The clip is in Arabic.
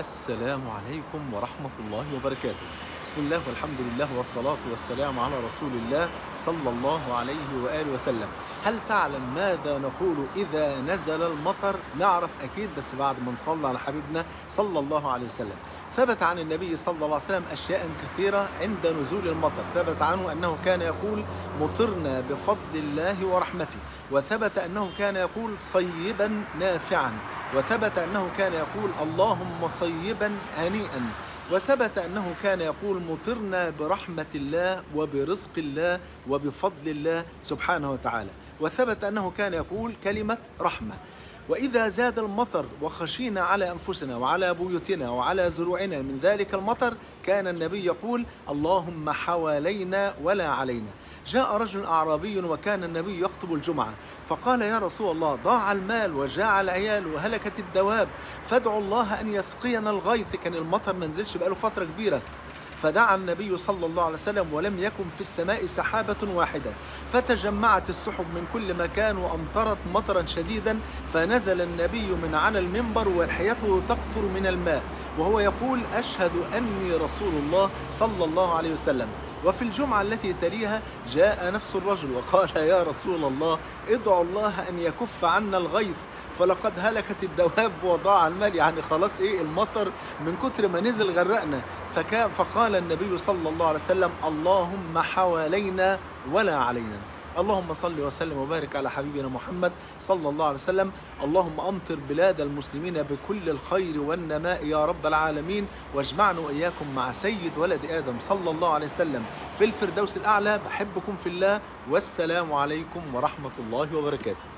السلام عليكم ورحمة الله وبركاته. بسم الله والحمد لله والصلاة والسلام على رسول الله صلى الله عليه وآله وسلم. هل تعلم ماذا نقول إذا نزل المطر؟ نعرف أكيد، بس بعد ما نصلي على حبيبنا صلى الله عليه وسلم. ثبت عن النبي صلى الله عليه وسلم أشياء كثيرة عند نزول المطر. ثبت عنه أنه كان يقول: مطرنا بفضل الله ورحمته. وثبت أنه كان يقول: صيبا نافعا. وثبت أنه كان يقول: اللهم صيبا هنيئا. وثبت أنه كان يقول: مطرنا برحمة الله وبرزق الله وبفضل الله سبحانه وتعالى. وثبت أنه كان يقول كلمة رحمة. وإذا زاد المطر وخشينا على أنفسنا وعلى بيوتنا وعلى زروعنا من ذلك المطر، كان النبي يقول: اللهم حوالينا ولا علينا. جاء رجل أعرابي وكان النبي يخطب الجمعة، فقال: يا رسول الله، ضاع المال وجاع العيال وهلكت الدواب، فادعوا الله أن يسقينا الغيث. كان المطر ما نزلش بقاله فترة كبيرة. فدعا النبي صلى الله عليه وسلم ولم يكن في السماء سحابة واحدة، فتجمعت السحب من كل مكان وأمطرت مطرا شديدا. فنزل النبي من على المنبر ولحيته تقطر من الماء وهو يقول: أشهد أني رسول الله صلى الله عليه وسلم. وفي الجمعة التي تليها جاء نفس الرجل وقال: يا رسول الله، ادعوا الله أن يكف عنا الغيث، فلقد هلكت الدواب وضاع المال. يعني خلاص المطر من كتر ما نزل غرقنا. فقال النبي صلى الله عليه وسلم: اللهم حوالينا ولا علينا. اللهم صل وسلم وبارك على حبيبنا محمد صلى الله عليه وسلم. اللهم أمطر بلاد المسلمين بكل الخير والنماء يا رب العالمين، واجمعنا وإياكم مع سيد ولد آدم صلى الله عليه وسلم في الفردوس الأعلى. بحبكم في الله، والسلام عليكم ورحمة الله وبركاته.